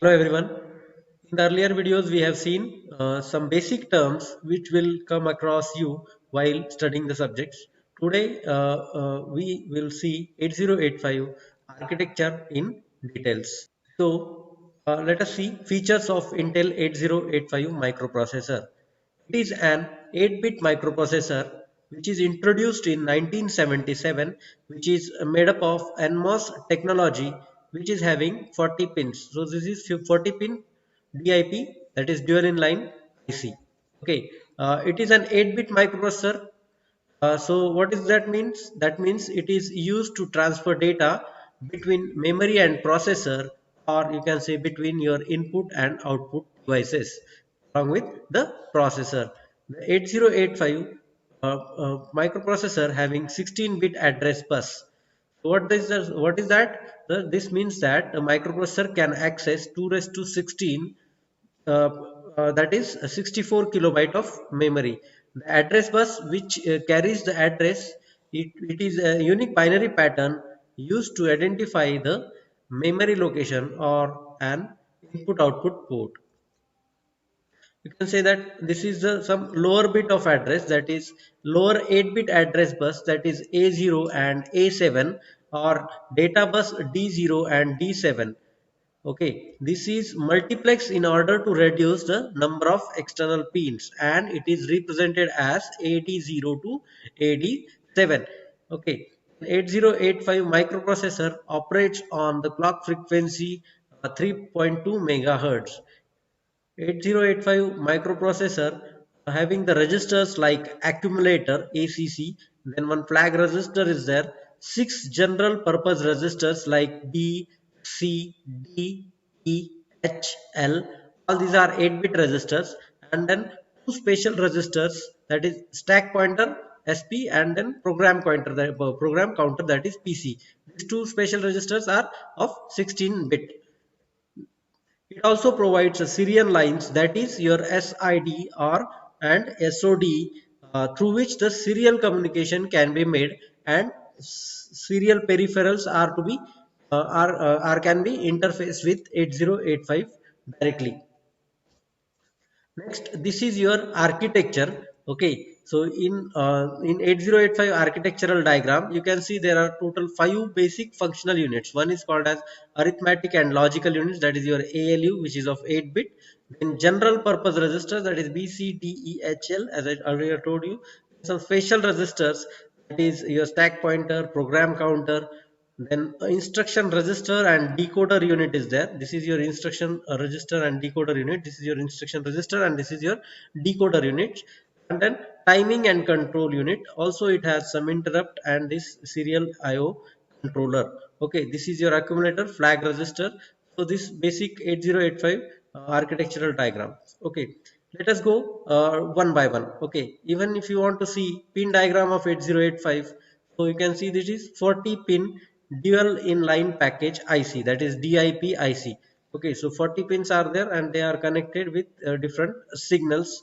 Hello everyone. In the earlier videos, we have seen some basic terms which will come across you while studying the subjects. Today, we will see 8085 architecture in details. Let us see features of Intel 8085 microprocessor. It is an 8-bit microprocessor which is introduced in 1977, which is made up of NMOS technology, which is having 40 pins. So this is 40 pin DIP, that is dual inline IC. Okay, it is an 8-bit microprocessor. So what does that means? That means it is used to transfer data between memory and processor, or you can say between your input and output devices along with the processor. The 8085 microprocessor having 16-bit address bus. So what is that? This means that the microprocessor can access 2 raised to 16, uh, that is 64 kilobyte of memory. The address bus which carries the address, it is a unique binary pattern used to identify the memory location or an input output port. You can say that this is the some lower bit of address, that is lower 8-bit address bus, that is A0 and A7, or data bus D0 and D7. Okay, this is multiplex in order to reduce the number of external pins, and it is represented as AD0 to AD7. Okay, 8085 microprocessor operates on the clock frequency 3.2 megahertz. 8085 microprocessor having the registers like accumulator ACC, then one flag register is there, six general purpose registers like B, C, D, E, H, L. All these are 8-bit registers, and then two special registers, that is stack pointer SP and then program pointer, that program counter, that is PC. These two special registers are of 16-bit. It also provides a serial lines, that is your SID or and SOD, through which the serial communication can be made, and serial peripherals are to be are can be interfaced with 8085 directly. Next, this is your architecture. Okay, so in 8085 architectural diagram, you can see there are total 5 basic functional units. One is called as arithmetic and logical units, that is your ALU, which is of 8-bit. Then general purpose registers, that is BCDEHL, as I earlier told you. Some special registers, that is your stack pointer, program counter, then instruction register and decoder unit is there. This is your instruction register and decoder unit. This is your instruction register and this is your decoder unit. And then timing and control unit. Also it has some interrupt and this serial IO controller. Okay, this is your accumulator flag register. So this basic 8085 architectural diagram. Okay, let us go one by one. Okay, even if you want to see pin diagram of 8085, so you can see this is 40 pin dual inline package IC, that is DIP IC. Okay, so 40 pins are there and they are connected with different signals.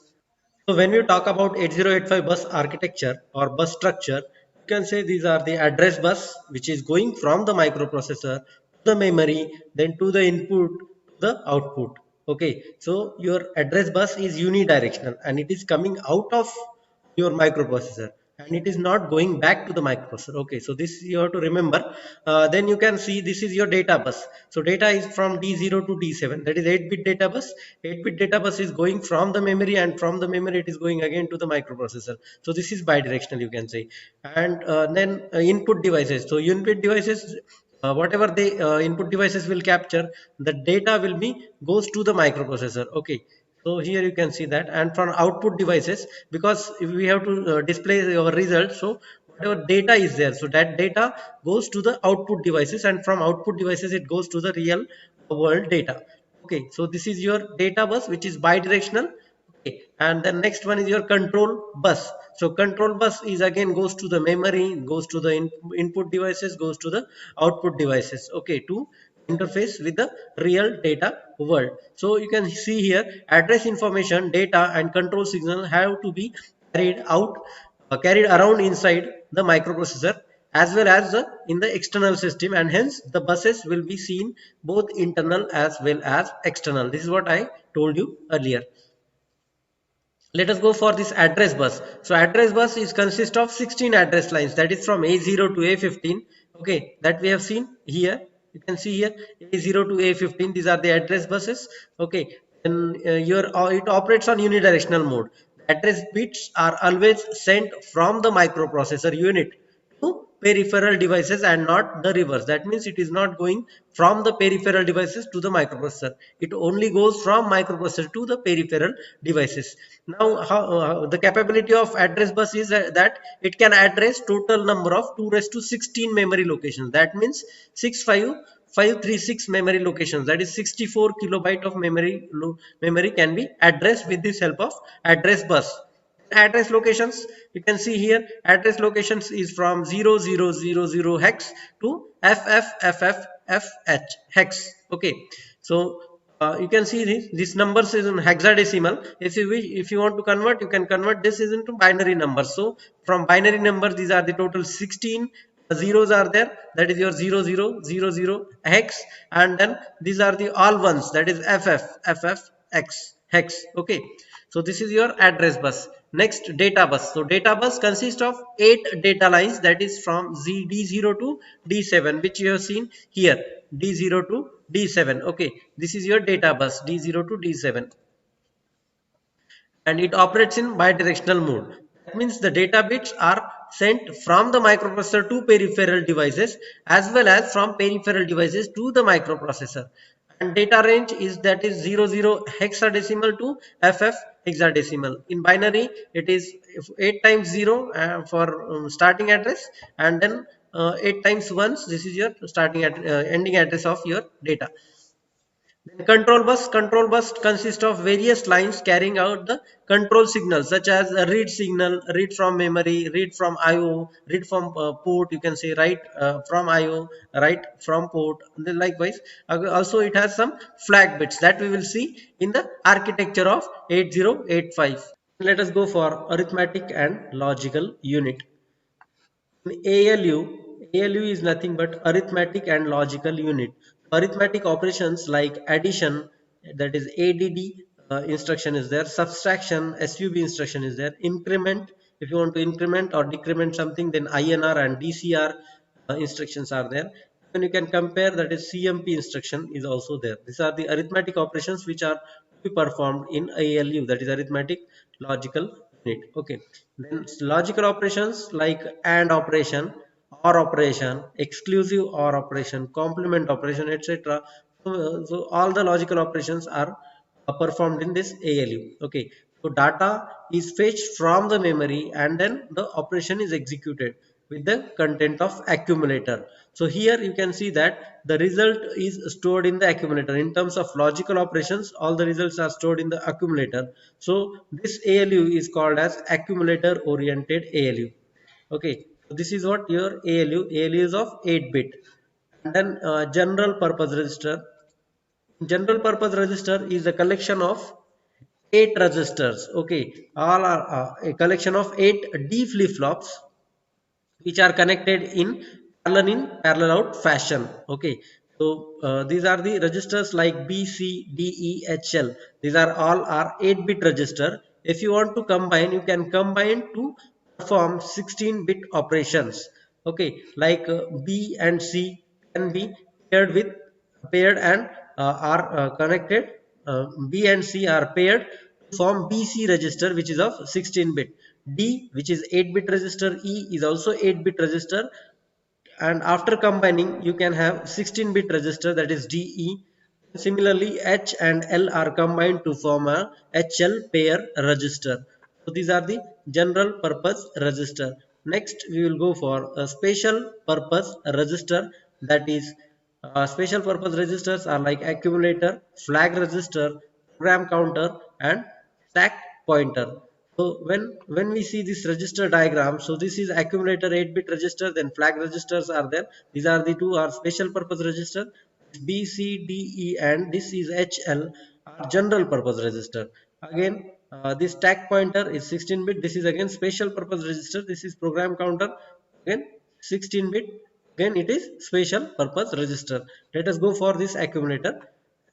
So when we talk about 8085 bus architecture or bus structure, you can say these are the address bus which is going from the microprocessor to the memory, then to the input, to the output. Okay, so your address bus is unidirectional and it is coming out of your microprocessor and it is not going back to the microprocessor. Okay, so this you have to remember. Then you can see this is your data bus. So data is from D0 to D7, that is 8-bit data bus. 8-bit data bus is going from the memory and from the memory it is going again to the microprocessor. So this is bidirectional, you can say. And then input devices. So input devices, whatever the input devices will capture, the data will be goes to the microprocessor. Okay, so here you can see that. And from output devices, because if we have to display our result, so whatever data is there, so that data goes to the output devices, and from output devices it goes to the real world data. Okay, so this is your data bus which is bidirectional. Okay, and the next one is your control bus. So control bus is again goes to the memory, goes to the input devices, goes to the output devices. Okay, to interface with the real data world. So you can see here address information, data, and control signal have to be carried out, carried around inside the microprocessor as well as in the external system, and hence the buses will be seen both internal as well as external. This is what I told you earlier. Let us go for this address bus. So address bus is consist of 16 address lines, that is from A0 to A15. Okay, that we have seen here. You can see here A0 to A15. These are the address buses. Okay, and it operates on unidirectional mode. Address bits are always sent from the microprocessor unit to peripheral devices and not the reverse. That means it is not going from the peripheral devices to the microprocessor. It only goes from microprocessor to the peripheral devices. Now, the capability of address bus is that it can address total number of 2 raised to 16 memory locations. That means 65536 memory locations. That is 64 kilobyte of memory can be addressed with this help of address bus. Address locations, you can see here, address locations is from 0000 hex to FFFFFH hex. Okay, so you can see this numbers is in hexadecimal. If you want to convert, you can convert this is into binary numbers. So from binary numbers, these are the total 16 zeros are there, that is your 0000 hex, and then these are the all ones, that is FFFFX hex. Okay, so this is your address bus. Next, data bus. So data bus consists of 8 data lines, that is from D0 to D7, which you have seen here, D0 to D7. Okay, this is your data bus, D0 to D7, and it operates in bidirectional mode. That means the data bits are sent from the microprocessor to peripheral devices as well as from peripheral devices to the microprocessor. And data range is, that is 00 hexadecimal to FF hexadecimal. In binary, it is 8 times 0 for starting address, and then 8 times 1. This is your ending address of your data. Then control bus consists of various lines carrying out the control signals, such as a read signal, read from memory, read from IO, read from port. You can say write from IO, write from port. And then likewise, also it has some flag bits that we will see in the architecture of 8085. Let us go for arithmetic and logical unit. ALU is nothing but arithmetic and logical unit. Arithmetic operations like addition, that is ADD instruction is there, subtraction, SUB instruction is there, increment, if you want to increment or decrement something, then INR and DCR instructions are there. And you can compare, that is CMP instruction is also there. These are the arithmetic operations which are to be performed in ALU, that is arithmetic logical unit. Okay, then logical operations like AND operation, OR operation, exclusive OR operation, complement operation, etc. So all the logical operations are performed in this ALU. Okay, so data is fetched from the memory and then the operation is executed with the content of accumulator. So here you can see that the result is stored in the accumulator. In terms of logical operations, all the results are stored in the accumulator. So this ALU is called as accumulator oriented ALU. Okay, so this is what your ALU is of 8 bit. And then general purpose register. General purpose register is a collection of 8 registers. Okay, all are a collection of 8 D flip flops which are connected in parallel out fashion. Okay, so these are the registers like B, C, D, E, H, L. These are all are 8-bit register. If you want to combine, you can combine to perform 16-bit operations. Okay, like B and C can be paired and are connected. B and C are paired to form BC register, which is of 16-bit. D, which is 8-bit register. E is also 8-bit register, and after combining you can have 16-bit register, that is DE. Similarly, H and L are combined to form a HL pair register. So these are the general purpose register. Next we will go for a special purpose register, that is special purpose registers are like accumulator, flag register, program counter, and stack pointer. So when we see this register diagram, so this is accumulator 8-bit register, then flag registers are there. These are the two are special purpose register. B, C, D, E, and this is HL are general purpose register. Again, this stack pointer is 16-bit. This is again special purpose register. This is program counter. Again, 16 bit, again it is special purpose register. Let us go for this accumulator.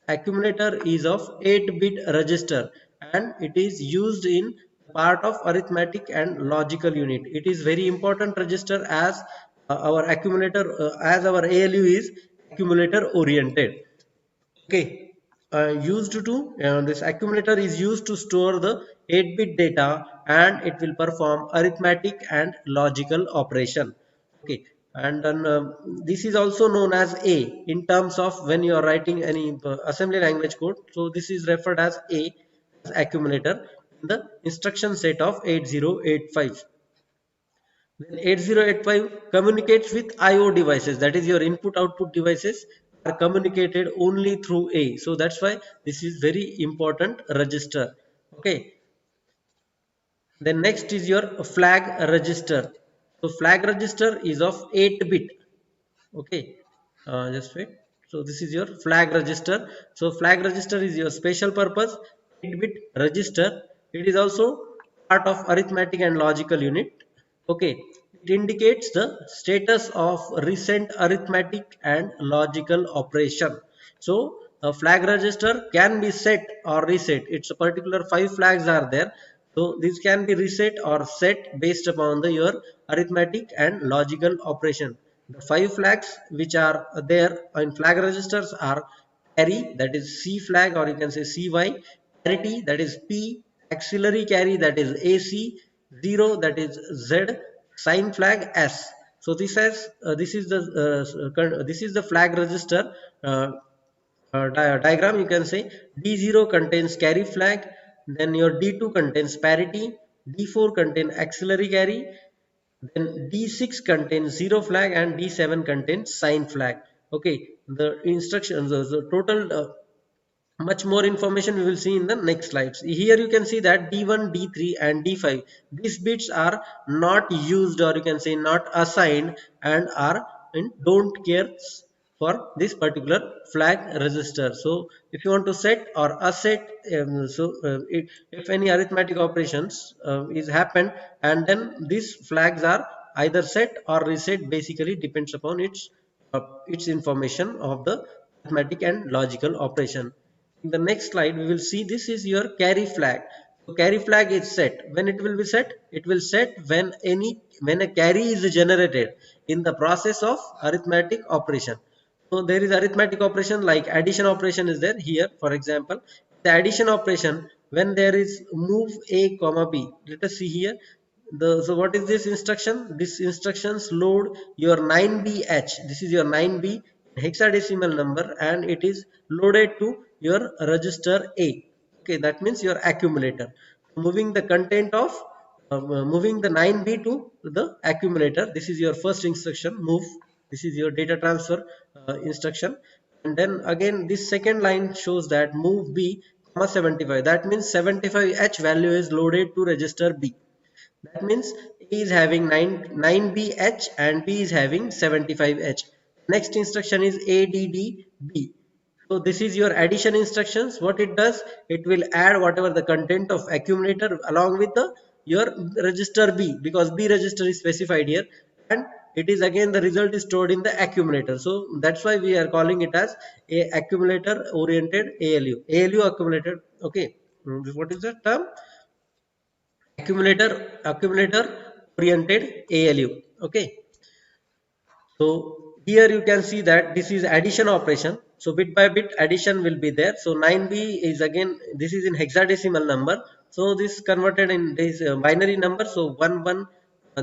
Accumulator is of 8 bit register and it is used in part of arithmetic and logical unit. It is very important register as our accumulator as our ALU is accumulator oriented. Okay, used to this accumulator is used to store the 8-bit data and it will perform arithmetic and logical operation. Okay, and then this is also known as A in terms of when you are writing any assembly language code. So this is referred as A as accumulator in the instruction set of 8085. Then 8085 communicates with IO devices, that is your input output devices are communicated only through A. So that's why this is very important register. Okay. Then next is your flag register. So flag register is of 8 bit. Okay, just wait. So this is your flag register. So flag register is your special purpose 8-bit register. It is also part of arithmetic and logical unit. Okay, it indicates the status of recent arithmetic and logical operation. So a flag register can be set or reset. It's a particular 5 flags are there. So this can be reset or set based upon your arithmetic and logical operation. The 5 flags which are there in flag registers are carry, that is C flag, or you can say CY, parity, that is P, auxiliary carry, that is AC, 0, that is Z, sign flag S. So this is the flag register diagram. You can say D0 contains carry flag, then your D2 contains parity, D4 contains auxiliary carry, then D6 contains zero flag and D7 contains sign flag. Okay, the instructions, the total much more information we will see in the next slides. Here you can see that D1, D3 and D5, these bits are not used, or you can say not assigned, and are in don't care for this particular flag register. So if you want to set or asset, if any arithmetic operations is happened, and then these flags are either set or reset, basically depends upon its information of the arithmetic and logical operation. In the next slide we will see this is your carry flag. So carry flag is set. When it will be set? It will set when a carry is generated in the process of arithmetic operation. So there is arithmetic operation like addition operation is there here. For example, the addition operation, when there is move a comma b, let us see here. So what is this instruction? This instructions load your 9bh. This is your 9b hexadecimal number and it is loaded to your register A. Okay, that means your accumulator. Moving the content of moving the 9b to the accumulator. This is your first instruction, move. This is your data transfer instruction. And then again this second line shows that move b comma 75. That means 75h value is loaded to register B. That means A is having 9bh and B is having 75h. Next instruction is ADDB. So this is your addition instructions. What it does, it will add whatever the content of accumulator along with the your register B, because B register is specified here, and it is again the result is stored in the accumulator. So that's why we are calling it as a accumulator oriented ALU. ALU accumulator. Okay, what is the term? Accumulator oriented ALU. Okay, so here you can see that this is addition operation. So bit by bit addition will be there. So 9b is again, this is in hexadecimal number. So this converted in this binary number. So 1 1,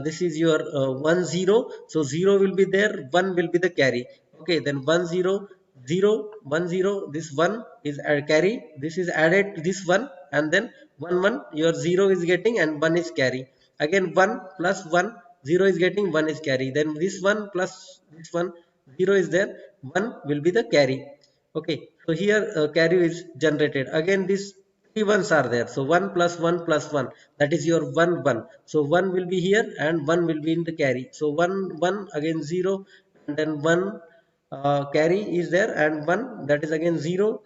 this is your 1 0. So 0 will be there, 1 will be the carry. Okay, then 1 0 0 1 0. This 1 is carry. This is added to this 1, and then 1 1 your 0 is getting and 1 is carry. Again 1 plus 1, 0 is getting, 1 is carry. Then this 1 plus this 1, 0 is there, 1 will be the carry. Okay, so here carry is generated. Again these three ones are there. So 1 plus 1 plus 1, that is your 1 1. So 1 will be here and 1 will be in the carry. So 1 1 again 0, and then 1 carry is there, and 1, that is again 0,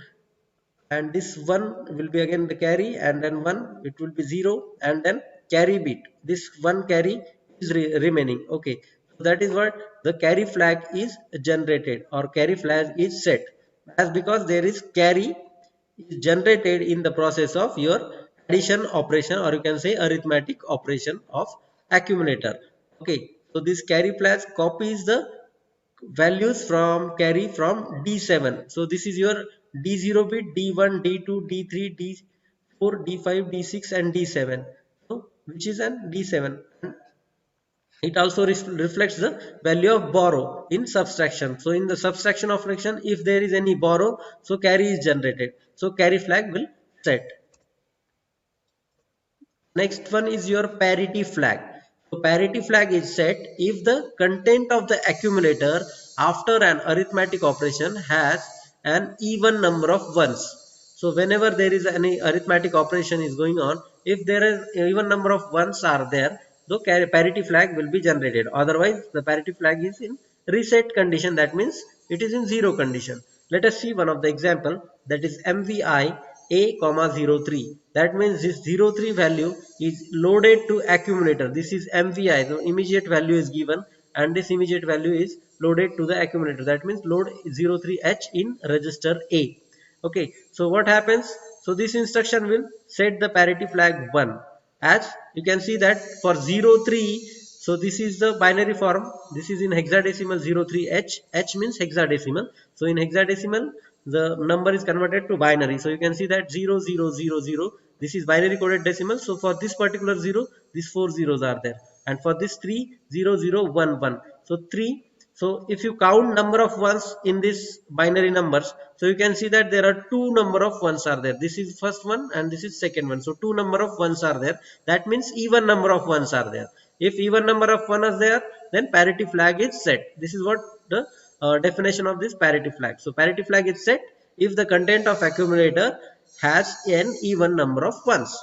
and this 1 will be again the carry, and then 1 it will be 0, and then carry bit, this 1 carry is remaining. Okay, That is what the carry flag is generated or carry flag is set, as because there is carry is generated in the process of your addition operation, or you can say arithmetic operation of accumulator. Okay, so this carry flag copies the values from carry from D7. So this is your D0 bit, D1, D2, D3, D4, D5, D6 and D7. So which is an D7. It also reflects the value of borrow in subtraction. So in the subtraction operation, if there is any borrow, so carry is generated. So carry flag will set. Next one is your parity flag. So parity flag is set if the content of the accumulator after an arithmetic operation has an even number of ones. So whenever there is any arithmetic operation is going on, if there is even number of ones are there, the parity flag will be generated. Otherwise, the parity flag is in reset condition. That means it is in zero condition. Let us see one of the example, that is MVI a comma 03. That means this 03 value is loaded to accumulator. This is MVI. The immediate value is given and this immediate value is loaded to the accumulator. That means load 03H in register A. Okay, so what happens? So this instruction will set the parity flag 1. As you can see that for 03, so this is the binary form. This is in hexadecimal 03H. H means hexadecimal. So in hexadecimal, the number is converted to binary. So you can see that 0000. This is binary coded decimal. So for this particular 0, these 4 zeros are there. And for this 30011. So 3. So if you count number of ones in this binary numbers, so you can see that there are two number of ones are there. This is first one and this is second one. So two number of ones are there. That means even number of ones are there. If even number of one is there, then parity flag is set. This is what the definition of this parity flag. So parity flag is set if the content of accumulator has an even number of ones.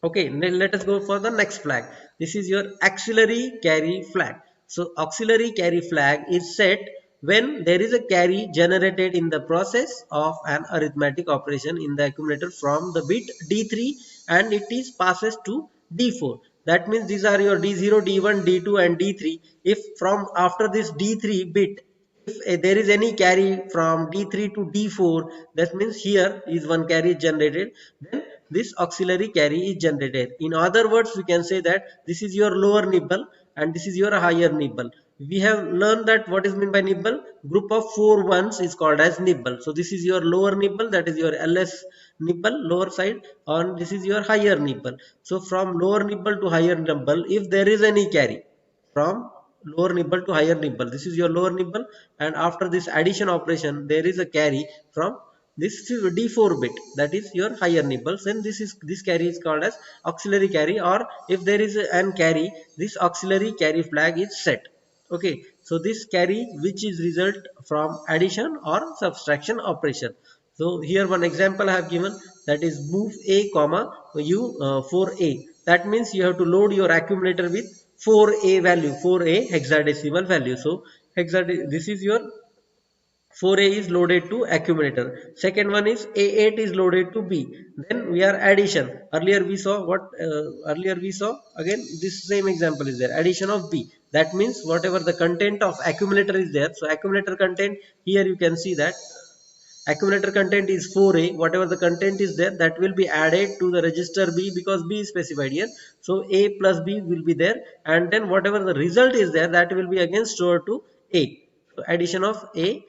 Okay, then let us go for the next flag. This is your auxiliary carry flag. So auxiliary carry flag is set when there is a carry generated in the process of an arithmetic operation in the accumulator from the bit D3 and it is passes to D4. That means these are your D0, D1, D2 and D3. If from after this D3 bit, if there is any carry from D3 to D4, that means here is one carry generated, then this auxiliary carry is generated. In other words, we can say that this is your lower nibble and this is your higher nibble. We have learned that what is meant by nibble. Group of 4 ones is called as nibble. So this is your lower nibble, that is your LS nibble, lower side, and this is your higher nibble. So from lower nibble to higher nibble, if there is any carry from lower nibble to higher nibble, this is your lower nibble, and after this addition operation there is a carry from this is D4 bit, that is your higher nibbles, and this carry is called as auxiliary carry, or if there is an carry, this auxiliary carry flag is set. Okay, so this carry which is result from addition or subtraction operation. So here one example I have given, that is move a comma u 4a. That means you have to load your accumulator with 4a value, 4a hexadecimal value. So this is your 4a is loaded to accumulator. Second one is a8 is loaded to b. Then we are addition. Earlier we saw what? Earlier we saw again this same example is there. Addition of b. That means whatever the content of accumulator is there. So accumulator content, here you can see that accumulator content is 4a. Whatever the content is there, that will be added to the register b because b is specified here. So a plus b will be there, and then whatever the result is there, that will be again stored to a. So addition of a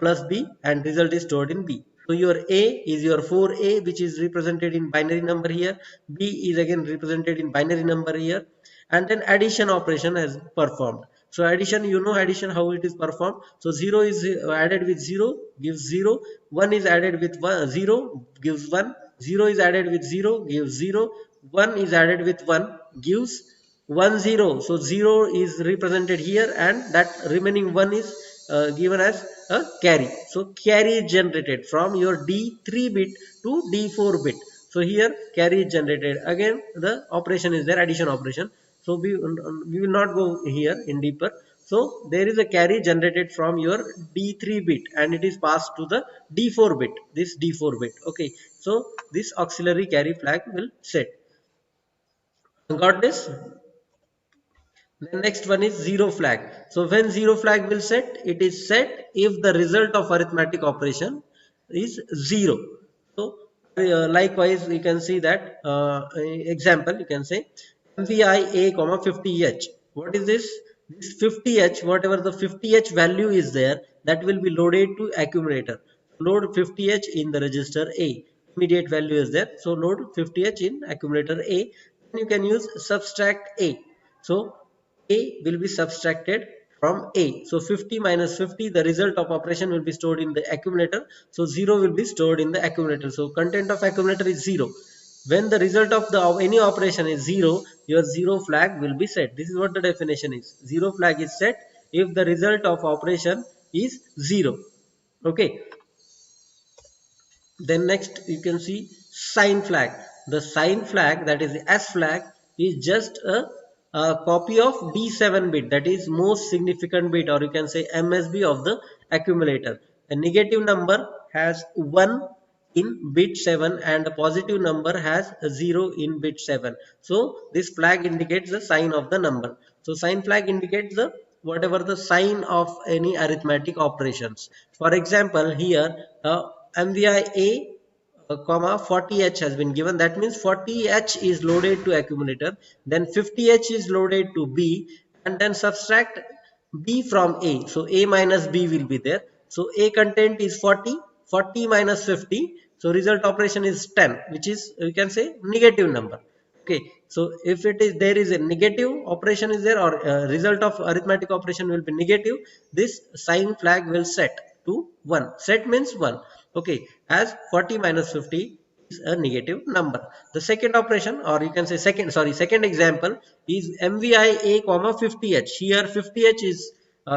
plus b and result is stored in b. So your a is your 4a, which is represented in binary number here. B is again represented in binary number here, and then addition operation has performed. So addition, you know addition how it is performed. So 0 is added with 0 gives 0, 1 is added with 1, 0 gives 1, 0 is added with 0 gives 0, 1 is added with 1 gives 1 0. So 0 is represented here and that remaining 1 is given as a carry. So carry is generated from your D3 bit to D4 bit. So here carry is generated. Again the operation is there, addition operation. So we will not go here in deeper. So there is a carry generated from your D3 bit and it is passed to the D4 bit, this D4 bit. Okay, so this auxiliary carry flag will set. Got this? Then next one is zero flag. So when zero flag will set, it is set if the result of arithmetic operation is 0. So likewise we can see that example, you can say MVI A comma 50H. What is this? This 50H, whatever the 50H value is there, that will be loaded to accumulator. Load 50H in the register A. Immediate value is there. So load 50H in accumulator A. Then you can use subtract A. So A will be subtracted from A. So 50 minus 50, the result of operation will be stored in the accumulator. So 0 will be stored in the accumulator. So content of accumulator is 0. When the result of the any operation is 0, your 0 flag will be set. This is what the definition is. 0 flag is set if the result of operation is 0. Okay. Then next you can see sign flag. The sign flag, that is the S flag, is just a copy of D7 bit, that is most significant bit, or you can say MSB of the accumulator. A negative number has 1 in bit 7 and a positive number has a 0 in bit 7. So this flag indicates the sign of the number. So sign flag indicates the whatever the sign of any arithmetic operations. For example, here MVI A comma 40H has been given. That means 40H is loaded to accumulator, then 50H is loaded to B, and then subtract B from A. So A minus B will be there. So A content is 40, 40 minus 50. So result operation is 10, which is, you can say, negative number. Okay, so if it is there is a negative operation is there, or result of arithmetic operation will be negative, this sign flag will set to 1. Set means 1. Okay, as 40 minus 50 is a negative number. The second operation, or you can say second example is MVI A comma 50H. Here 50H is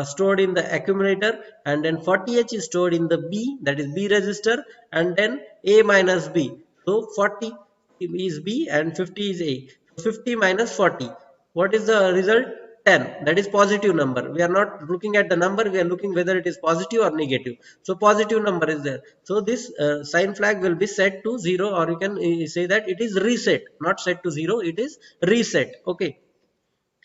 stored in the accumulator, and then 40H is stored in the B, that is B register, and then A minus B. So 40 is B and 50 is A. 50 minus 40. What is the result? 10. That is positive number. We are not looking at the number. We are looking whether it is positive or negative. So positive number is there. So this sign flag will be set to 0, or you can say that it is reset. Not set to 0. It is reset. Okay.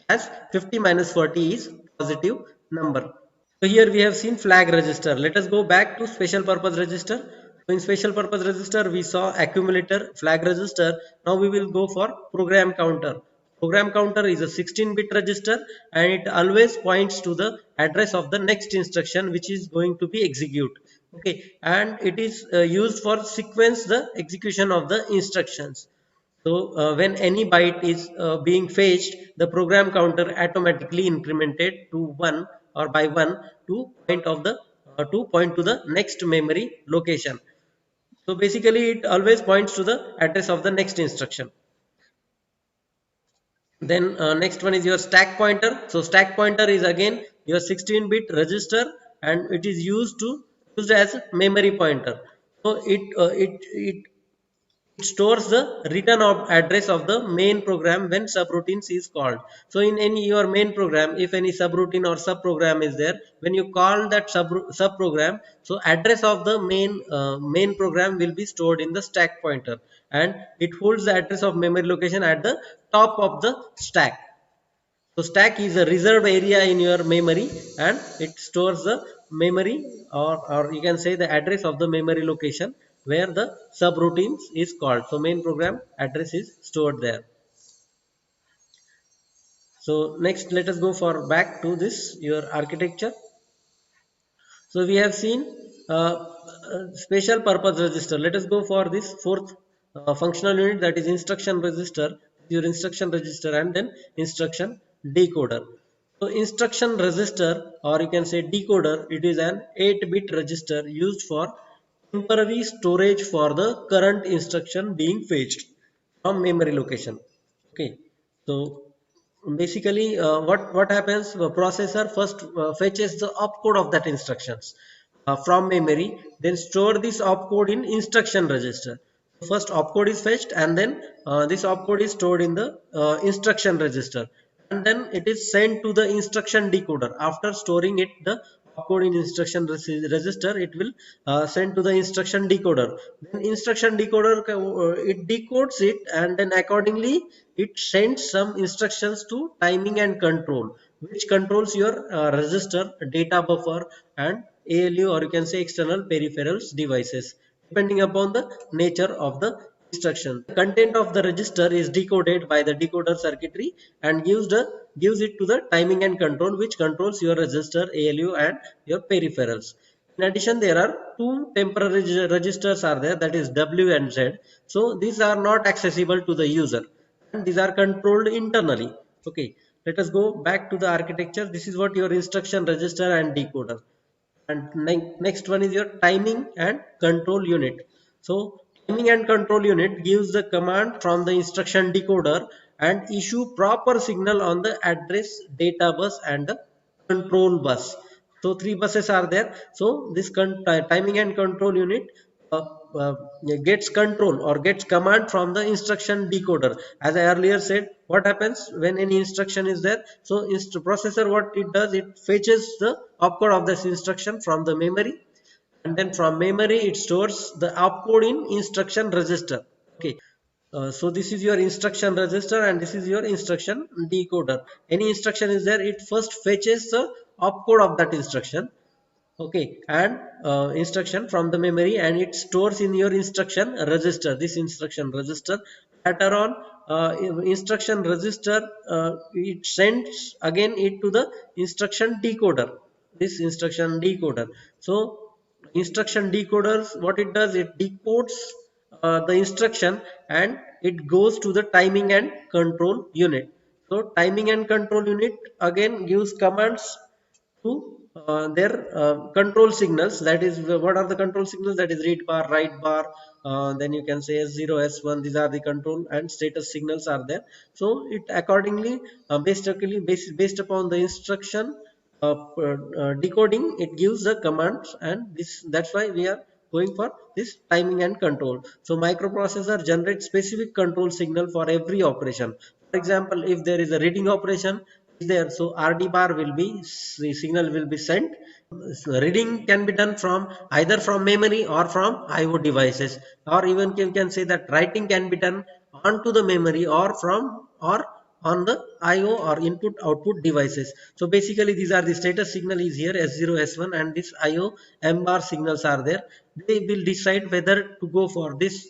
As 50 minus 40 is positive number. So here we have seen flag register. Let us go back to special purpose register. So in special purpose register, we saw accumulator, flag register. Now we will go for program counter. Program counter is a 16-bit register, and it always points to the address of the next instruction which is going to be executed. Okay, and it is used for sequence the execution of the instructions. So when any byte is being fetched, the program counter automatically incremented to 1 or by 1 to point to the next memory location. So basically it always points to the address of the next instruction. Then next one is your stack pointer. So stack pointer is again your 16-bit register, and it is used as memory pointer. So it stores the return of address of the main program when subroutines is called. So in any your main program, if any subroutine or subprogram is there, when you call that subprogram, so address of the main program will be stored in the stack pointer, and it holds the address of memory location at the top of the stack. So stack is a reserved area in your memory, and it stores the memory, or you can say the address of the memory location where the subroutines is called. So main program address is stored there. So next let us go for back to this your architecture. So we have seen special purpose register. Let us go for this fourth functional unit, that is instruction register. Your instruction register and then instruction decoder. So instruction register, or you can say decoder, it is an 8-bit register used for temporary storage for the current instruction being fetched from memory location. Okay, so basically what happens, the processor first fetches the opcode of that instructions from memory, then store this opcode in instruction register. First opcode is fetched, and then this opcode is stored in the instruction register, and then it is sent to the instruction decoder. After storing it, the opcode in instruction register, it will send to the instruction decoder. Then instruction decoder, it decodes it, and then accordingly it sends some instructions to timing and control, which controls your register, data buffer, and ALU, or you can say external peripherals devices, depending upon the nature of the instruction. The content of the register is decoded by the decoder circuitry and gives it to the timing and control, which controls your register, ALU, and your peripherals. In addition, there are two temporary registers are there, that is W and Z. So these are not accessible to the user, and these are controlled internally. Okay, let us go back to the architecture. This is what your instruction register and decoder. And next one is your timing and control unit. So timing and control unit gives the command from the instruction decoder and issue proper signal on the address, data bus, and the control bus. So three buses are there. So this timing and control unit uh, uh, gets control or gets command from the instruction decoder. As I earlier said, what happens when any instruction is there? So processor, what it does, it fetches the opcode of this instruction from the memory, and then from memory it stores the opcode in instruction register. Okay, so this is your instruction register and this is your instruction decoder. Any instruction is there, it first fetches the opcode of that instruction. Okay, and instruction from the memory, and it stores in your instruction register, this instruction register. Later on, instruction register, it sends again it to the instruction decoder, this instruction decoder. So instruction decoders, what it does, it decodes the instruction, and it goes to the timing and control unit. So timing and control unit again gives commands to their control signals. That is, what are the control signals? That is read bar, write bar, then you can say S0, S1. These are the control and status signals are there. So it accordingly, based upon the instruction decoding, it gives the commands, and this, that's why we are going for this timing and control. So microprocessor generates specific control signal for every operation. For example, if there is a reading operation is there, so RD bar will be, the signal will be sent. So reading can be done from either from memory or from IO devices, or even you can say that writing can be done onto the memory or from or on the IO or input output devices. So basically these are the status signal is here S0, S1, and this IO M bar signals are there. They will decide whether to go for this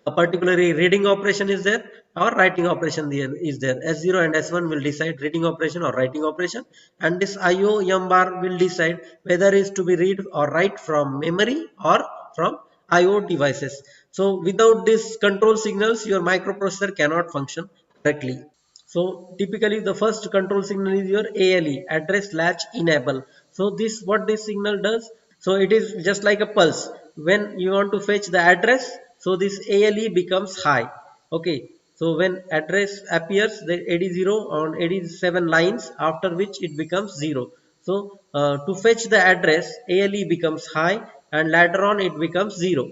a particularly reading operation is there or writing operation there is there. S0 and S1 will decide reading operation or writing operation, and this IO M bar will decide whether is to be read or write from memory or from IO devices. So without these control signals, your microprocessor cannot function correctly. So typically the first control signal is your ALE, address latch enable. So this, what this signal does, so it is just like a pulse. When you want to fetch the address, so this ALE becomes high. Okay, so when address appears, the AD0 on AD7 lines, after which it becomes 0. So to fetch the address, ALE becomes high, and later on it becomes 0.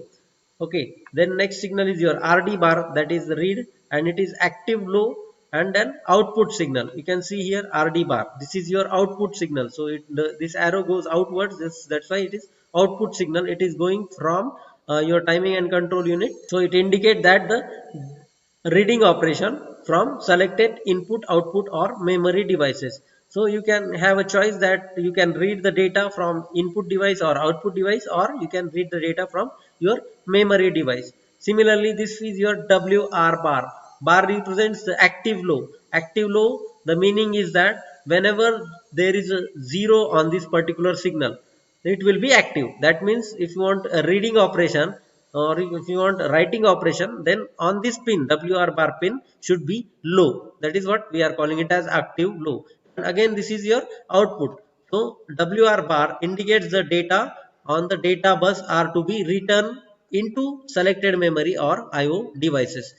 Okay, then next signal is your RD bar, that is the read, and it is active low, and then output signal. You can see here RD bar. This is your output signal. So this arrow goes outwards. That's why it is output signal. It is going from your timing and control unit. So it indicates that the reading operation from selected input, output, or memory devices. So you can have a choice that you can read the data from input device or output device, or you can read the data from your memory device. Similarly, this is your WR bar. Bar represents the active low. Active low, the meaning is that whenever there is a zero on this particular signal, it will be active. That means if you want a reading operation or if you want a writing operation, then on this pin, WR bar pin should be low. That is what we are calling it as active low. And again, this is your output. So WR bar indicates the data on the data bus are to be written into selected memory or IO devices.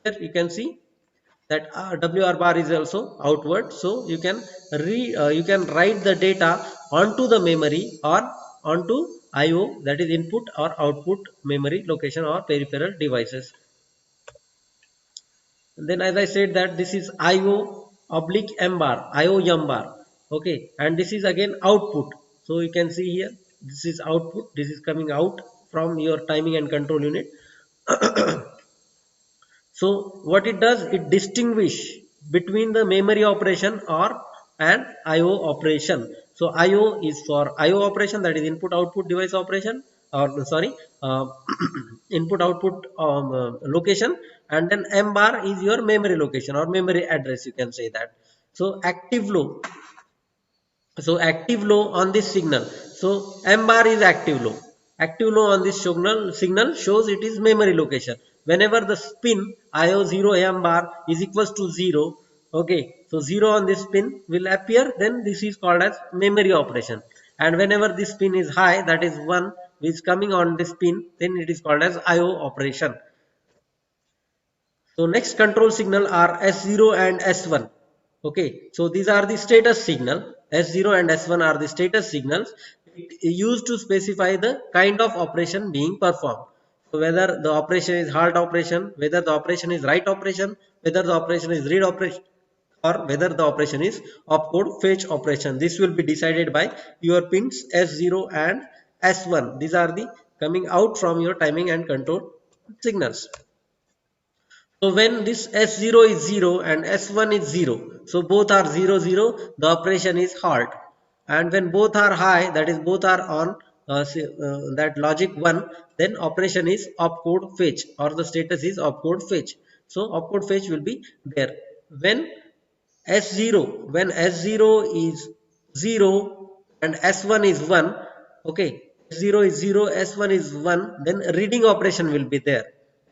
Here you can see that WR bar is also outward, so you can write the data onto the memory or onto IO, that is input or output memory location or peripheral devices. And then as I said that this is IO oblique M bar, IO M bar. Okay, and this is again output. So you can see here, this is output, this is coming out from your timing and control unit. So what it does, it distinguish between the memory operation or an IO operation. So IO is for IO operation, that is input output device operation, or sorry, uh, input output location, and then M bar is your memory location or memory address, you can say that. So active low, so active low on this signal, so M bar is active low. Active low on this signal shows it is memory location. Whenever the spin IO 0 M bar is equals to 0, okay, so 0 on this pin will appear, then this is called as memory operation. And whenever this pin is high, that is 1 is coming on this pin, then it is called as IO operation. So next control signal are S0 and S1. Okay, so these are the status signal. S0 and S1 are the status signals. It is used to specify the kind of operation being performed. So whether the operation is halt operation, whether the operation is write operation, whether the operation is read operation, or whether the operation is opcode fetch operation. This will be decided by your pins S0 and S1. These are the coming out from your timing and control signals. So when this S0 is 0 and S1 is 0, so both are 0, 0, the operation is halt. And when both are high, that is both are on that logic 1, then operation is opcode fetch, or the status is opcode fetch. So opcode fetch will be there. When S0, when S0 is 0 and S1 is 1, okay, S0 is 0, S1 is 1, then reading operation will be there.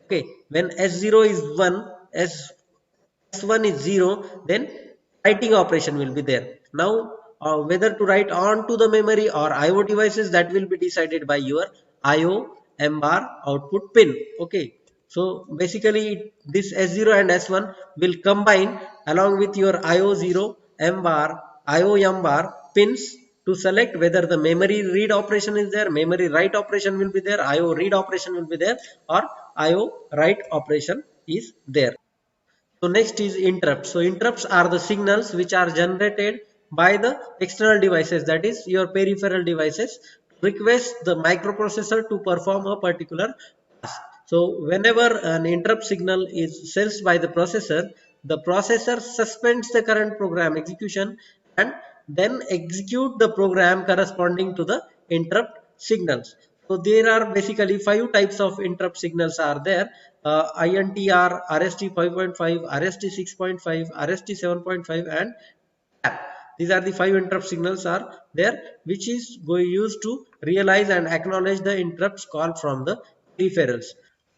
Okay, when S0 is 1, S1 is 0, then writing operation will be there. Now, whether to write on to the memory or IO devices, that will be decided by your IO M bar output pin. Okay, so basically this S0 and S1 will combine along with your IO0 M bar, IO M bar pins to select whether the memory read operation is there, memory write operation will be there, IO read operation will be there, or IO write operation is there. So next is interrupts. So interrupts are the signals which are generated by the external devices, that is your peripheral devices, request the microprocessor to perform a particular task. So whenever an interrupt signal is sensed by the processor suspends the current program execution and then execute the program corresponding to the interrupt signals. So there are basically 5 types of interrupt signals are there. INTR, RST 5.5, RST 6.5, RST 7.5 and TAP. These are the 5 interrupt signals are there, which is used to realize and acknowledge the interrupts call from the peripherals.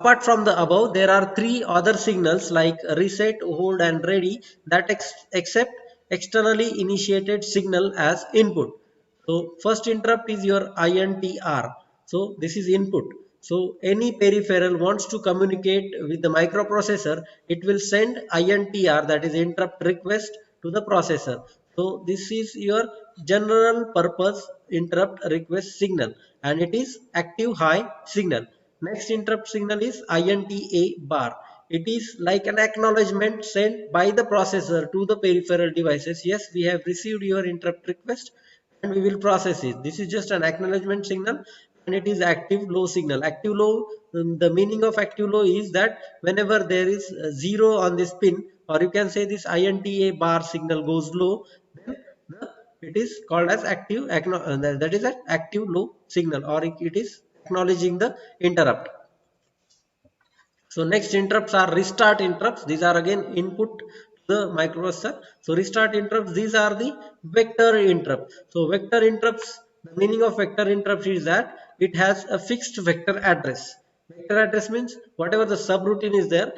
Apart from the above, there are 3 other signals like reset, hold and ready that accept externally initiated signal as input. So first interrupt is your INTR. So this is input. So any peripheral wants to communicate with the microprocessor, it will send INTR, that is interrupt request, to the processor. So this is your general purpose interrupt request signal, and it is active high signal. Next interrupt signal is INTA bar. It is like an acknowledgement sent by the processor to the peripheral devices. Yes, we have received your interrupt request and we will process it. This is just an acknowledgement signal, and it is active low signal. Active low, the meaning of active low is that whenever there is 0 on this pin, or you can say this INTA bar signal goes low, then it is called as active, that is an active low signal, or it is acknowledging the interrupt. So next interrupts are restart interrupts. These are again input to the microprocessor. So restart interrupts, these are the vector interrupts. So vector interrupts, the meaning of vector interrupt is that it has a fixed vector address. Vector address means whatever the subroutine is there,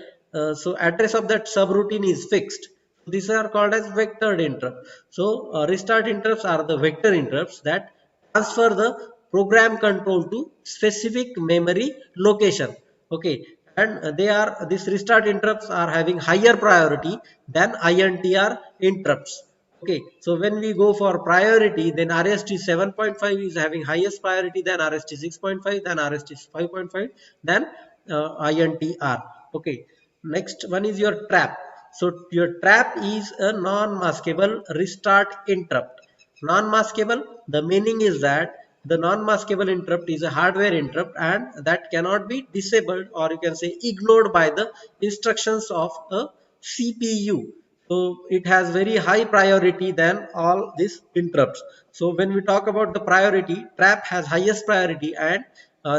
so address of that subroutine is fixed. These are called as vectored interrupt. So restart interrupts are the vector interrupts that transfer the program control to specific memory location. Okay, and they are, these restart interrupts are having higher priority than INTR interrupts. Okay, so when we go for priority, then RST 7.5 is having highest priority than RST 6.5, than RST 5.5, than INTR. Okay, next one is your trap. So your trap is a non-maskable restart interrupt. Non-maskable, the meaning is that the non-maskable interrupt is a hardware interrupt and that cannot be disabled, or you can say ignored, by the instructions of a CPU. So it has very high priority than all these interrupts. So when we talk about the priority, trap has highest priority, and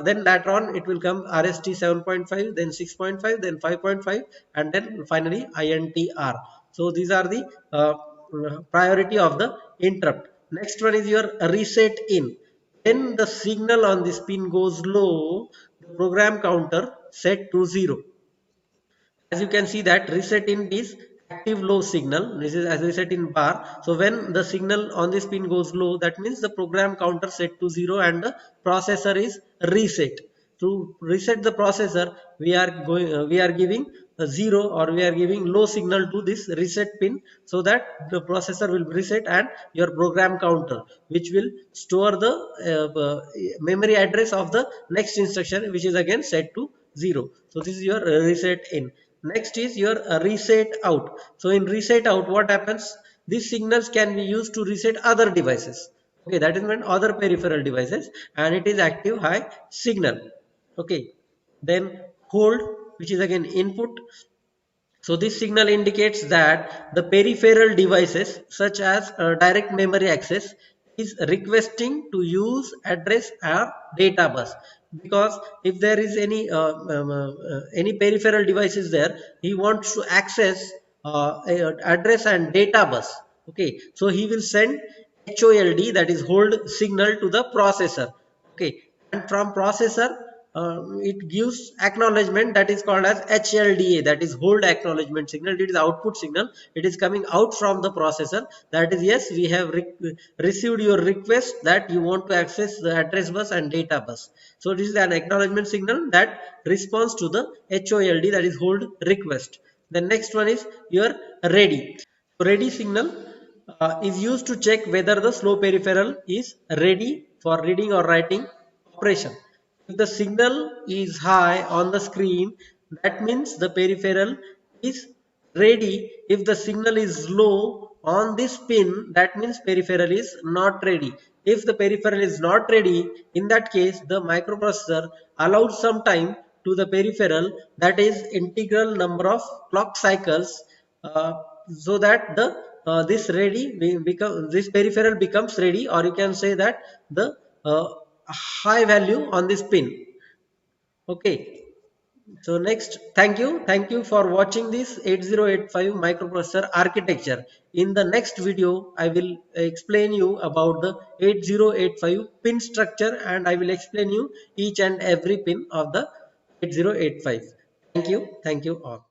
then later on it will come RST 7.5, then 6.5, then 5.5, and then finally INTR. So these are the priority of the interrupt. Next one is your reset in. When the signal on this pin goes low, the program counter set to 0. As you can see that reset in is active low signal. This is as reset in bar. So when the signal on this pin goes low, that means the program counter set to 0 and the processor is reset. To reset the processor, we are giving a 0, or we are giving low signal to this reset pin, so that the processor will reset and your program counter, which will store the memory address of the next instruction, which is again set to 0. So this is your reset in. Next is your reset out. So in reset out, what happens? These signals can be used to reset other devices. Okay, that is meant other peripheral devices, and it is active high signal. Okay, then hold, which is again input. So this signal indicates that the peripheral devices such as direct memory access is requesting to use address or data bus, because if there is any peripheral devices there, he wants to access address and data bus. Okay, so he will send HOLD, that is hold signal, to the processor. Okay, and from processor it gives acknowledgement, that is called as HLDA, that is hold acknowledgement signal. It is output signal, it is coming out from the processor, that is yes, we have received your request that you want to access the address bus and data bus. So this is an acknowledgement signal that responds to the HOLD, that is hold request. The next one is your ready. Ready signal is used to check whether the slow peripheral is ready for reading or writing operation. If the signal is high on the screen, that means the peripheral is ready. If the signal is low on this pin, that means peripheral is not ready. If the peripheral is not ready, in that case the microprocessor allows some time to the peripheral, that is integral number of clock cycles, so that the this peripheral becomes ready, or you can say that the high value on this pin. Okay, so next, thank you for watching this 8085 microprocessor architecture. In the next video, I will explain you about the 8085 pin structure, and I will explain you each and every pin of the 8085. Thank you all.